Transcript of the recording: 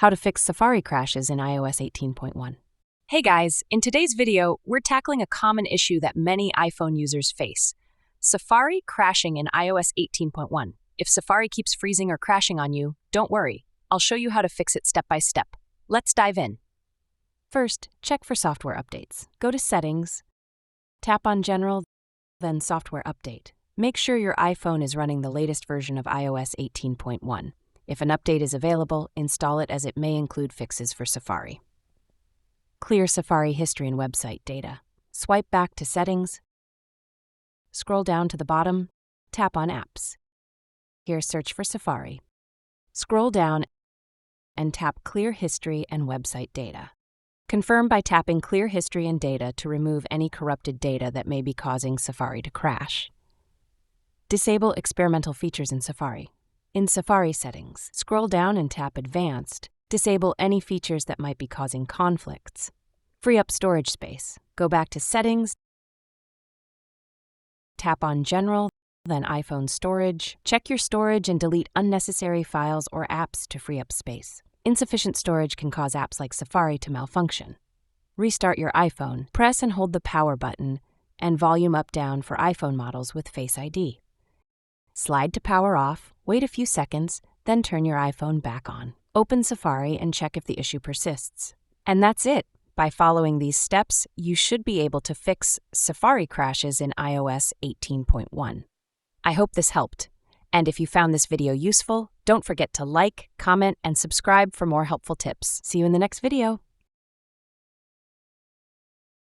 How to fix Safari crashes in iOS 18.1. Hey guys, in today's video, we're tackling a common issue that many iPhone users face: Safari crashing in iOS 18.1. If Safari keeps freezing or crashing on you, don't worry. I'll show you how to fix it step by step. Let's dive in. First, check for software updates. Go to Settings, tap on General, then Software Update. Make sure your iPhone is running the latest version of iOS 18.1. If an update is available, install it as it may include fixes for Safari. Clear Safari history and website data. Swipe back to Settings. Scroll down to the bottom, tap on Apps. Here, search for Safari. Scroll down and tap Clear History and Website Data. Confirm by tapping Clear History and Data to remove any corrupted data that may be causing Safari to crash. Disable experimental features in Safari. In Safari settings, scroll down and tap Advanced. Disable any features that might be causing conflicts. Free up storage space. Go back to Settings, tap on General, then iPhone Storage. Check your storage and delete unnecessary files or apps to free up space. Insufficient storage can cause apps like Safari to malfunction. Restart your iPhone. Press and hold the power button and volume up/down for iPhone models with Face ID. Slide to power off, wait a few seconds, then turn your iPhone back on. Open Safari and check if the issue persists. And that's it. By following these steps, you should be able to fix Safari crashes in iOS 18.1. I hope this helped. And if you found this video useful, don't forget to like, comment, and subscribe for more helpful tips. See you in the next video.